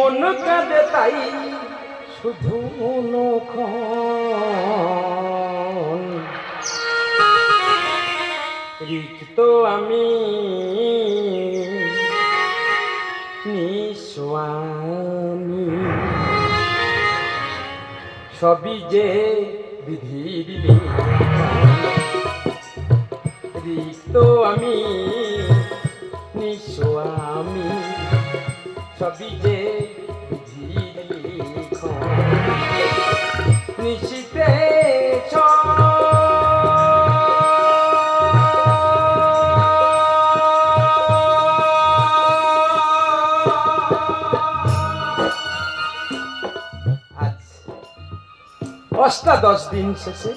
মন কাঁদে তাই শুধু অনুক্ষণ রিক্ত আমি নিঃস্বামী সবই যে বিধির রিক্ত আমি নিঃস্বামী সবই যে বিধির নিশিতে অষ্টাদশ দিন শেষে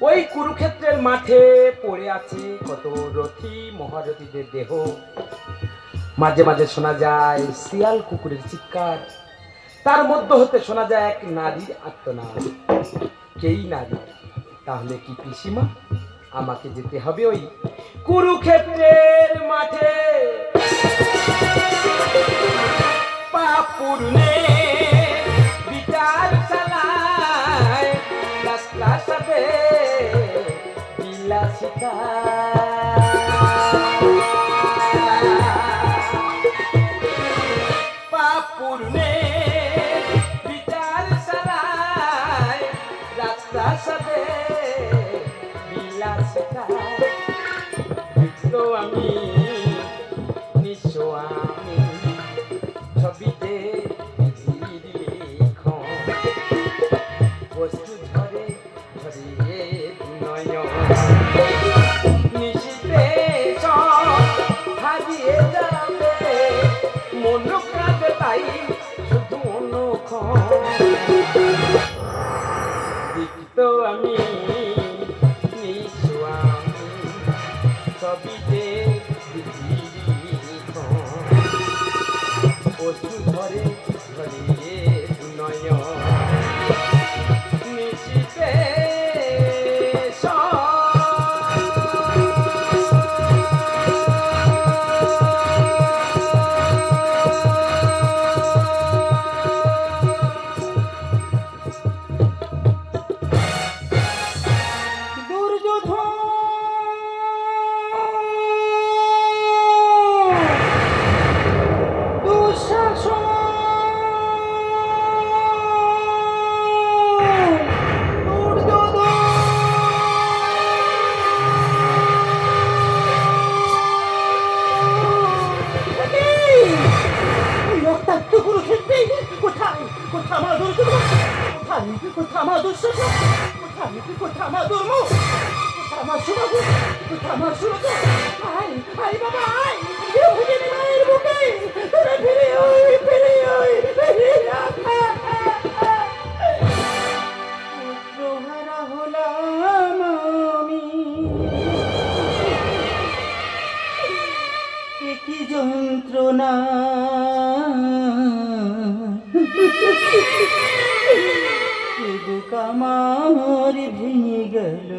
ওই কুরুক্ষেত্রের মাঠে পড়ে আছে কত রথী মহারথীদের দেহ। মাঝে মাঝে শোনা যায় শিয়াল কুকুরের চিৎকার, তার মধ্যে হতে শোনা যায় এক নারীর আর্তনাদ। কেই নারী? তাহলে কি পিসিমা? আমাকে যেতে হবে ওই কুরুক্ষেত্রের মাঠে। পাপ পূর্ণে বিচার চালায় রাস্তা সাথে বিলাসিতা পাপ পূর্ণে বিচার চালায় রাস্তা সাথে বিলাসিতা তো আমি নিঃস্বামী ছবিতে বস্তু ঝরে ঝরিয়ে নয়ন নিশিতে হারিয়ে যাবে মন কাঁদে তাই শুধু অনুক্ষণ তো আমি নিঃস্বামী ছবিতে বস্তু ঝরে ঝরিয়ে নয়ন নিশিতে যন্ত্রণা বুক আমার ভেঙে গেল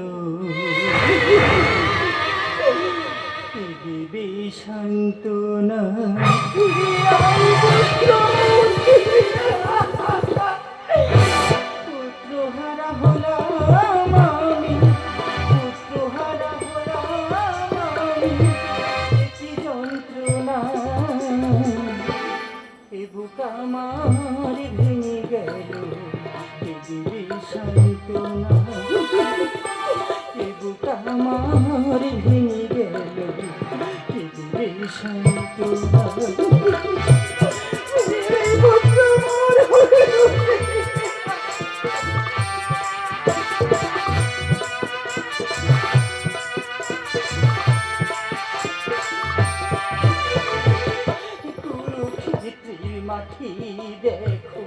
দিবে সান্ত্বনা পুত্রহারা হলাম আমি পুত্রহারা হলাম আমি কি যন্ত্রণা বুক আমার ভেঙে গেল দিবে সান্ত্বনা বুক আমার ভেঙে গেল দিবে সান্ত্বনা মাটি দেখো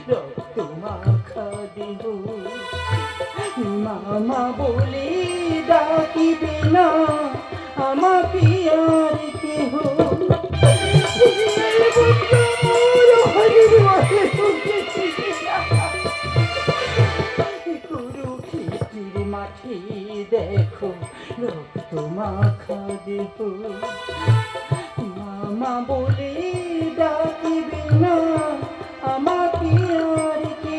রক্ত মাখা দেহ মামা বলে ডাকিবে না আমাকে আর কেহ কুরুক্ষেত্রের মাটি দেখো রক্ত মাখা দেহ মা বলে ডাকিবে না আমাকে আর কে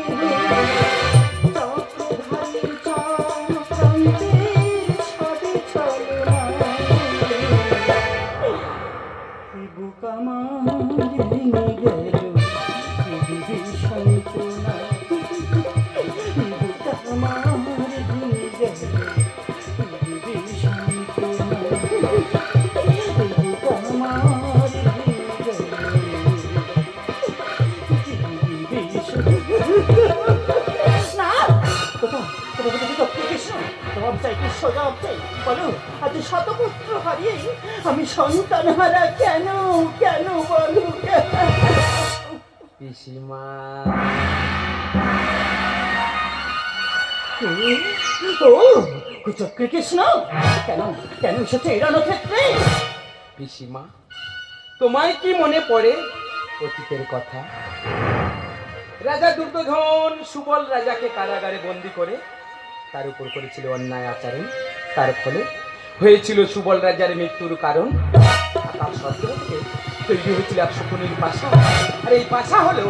চক্রধারী চক্রান্তের ছবি চলো না বুক আমার ভেঙে গেল সান্ত্বনা বুক আমার ভেঙে গেল সান্ত্বনা বুক আমার ভেঙে গেল না শতপুত্র হারিয়ে আমি সন্তান হারা কেন কেন বলো পিসিমা কৃষ্ণ কেন কেন এসেছে এড়ানো ক্ষেত্রে পিসিমা তোমায় কি মনে পড়ে অতীতের কথা? রাজা দুর্যোধন সুবল রাজাকে কারাগারে বন্দী করে তার উপর করেছিল অন্যায় আচরণ, তার ফলে হয়েছিল সুবল রাজার মৃত্যুর কারণ। তার সত্ত্বেও তৈরি হয়েছিল 100 কোণের পাশা, আর এই পাশা হলো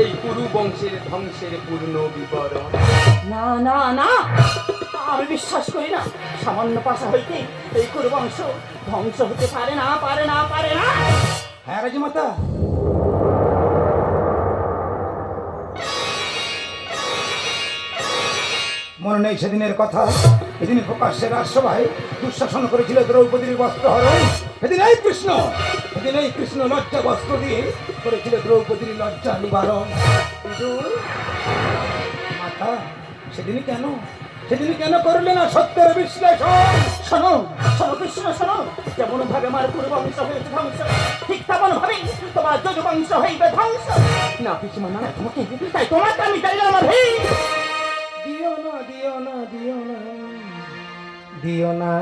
এই কুরু বংশের ধ্বংসের পূর্ণ বিবরণ। না না না, আমি বিশ্বাস করি না। সামান্য পাশা হইতে এই কুরু বংশ ধ্বংস হতে পারে না, পারে না, পারে না। হ্যাঁ রাজমাতা, মনে নেই সেদিনের কথা? এদিন প্রকাশ্যে রাজসভায় দুঃশাসন করেছিল দ্রৌপদীর বস্ত্রহরণ। এদিন এই কৃষ্ণ লজ্জা বস্ত্র দিয়ে করেছিল দ্রৌপদীর লজ্জা নিবারণ। মাতা, সেদিন কেন করলে না সত্যের বিশ্লেষণ? শোনো শোনো কৃষ্ণ শোনো, যেমন ভাবে আমার কুরু বংশ হয়েছে ধ্বংস, ঠিক তেমন ভাবেই তোমার যদু বংশ হইবে ধ্বংস। না পিসিমা না, তোমাকে তাই তোমাকে আমি চাই আমার ভাই। দিও না দিও না দিও না দিও না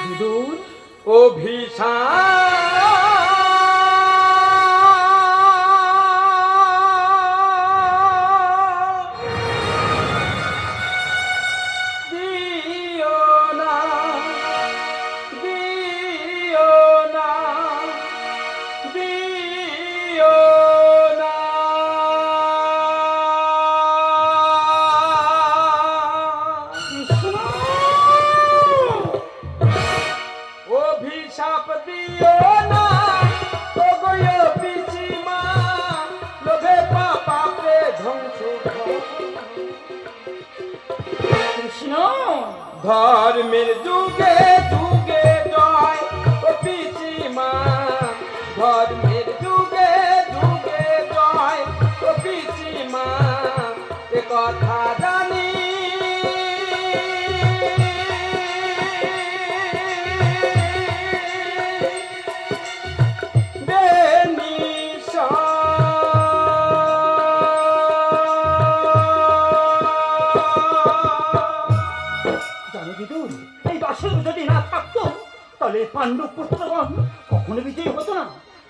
বিদুর অভিশাপ দিও না, ও গো পিসিমা, লোভে পাপে ধ্বংস কৃষ্ণ ধর্মের যুগে যুগে জয়। ও পিসিমা, ধর্মের যুগে যুগে জয়। ও পিসিমা, এ কথা জানি যদি না থাকতো তাহলে পাণ্ডব পুত্রগণ কখনো বিজয়ী হতো না।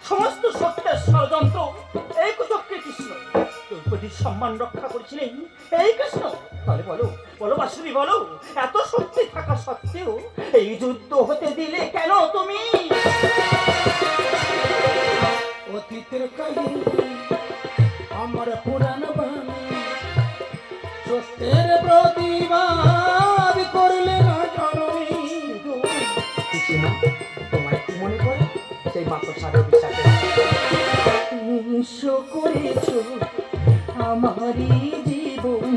সমস্ত সত্যের ষড়যন্ত্র এই কুচক্রে কৃষ্ণ দ্রৌপদীর সম্মান রক্ষা করেছিলেন এই কৃষ্ণ। তাহলে বলো বলো বাসুরি বলো, এত শক্তি থাকা সত্ত্বেও এই যুদ্ধ হতে দিলে কেন তুমি? অতীতের কাহিনী আমার পুরাণ বাণী, সত্যের প্রতিবাদ করলে না জননী। পিসিমা, তোমায় কি মনে পড়ে সেই মাতসারের বিশ্বাসে? নিঃস্ব করেছ আমারই জীবন,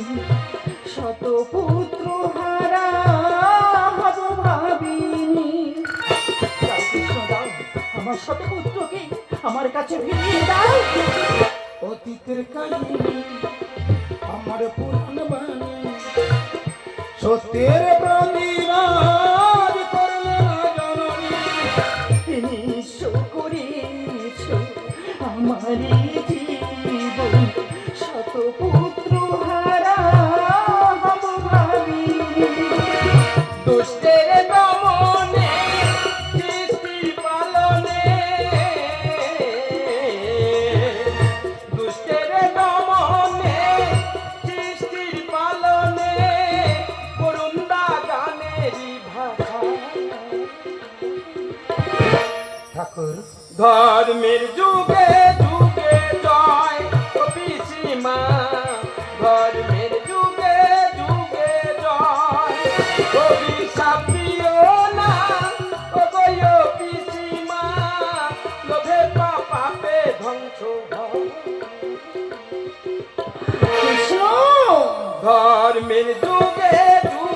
শত পুত্র হারা হব ভাবিনি। কৃষ্ণ দাও আমার শত পুত্রকে আমার কাছে ফিরিয়ে দাও। অতীতের কাহিনী আমার পুরাণ বাণী, সত্যের প্রতিবাদ করলে না জননী। নিঃস্ব করেছ আমারই জীবন, শত পুত্র হারা হব ভাবিনি। দুষ্টের দমনে সৃষ্টি পালনে, দুষ্টের দমনে সৃষ্টির পালনে, করুণা গানেরই ভাষা। ধর্মের যুগে যুগে জয় ও পিসিমা, ধর্মের যুগে যুগে জয়। অভিশাপ দিও না ও গো পিসিমা, লোভে পাপে ধ্বংস হয়। কৃষ্ণ ধর্মের যুগে যুগে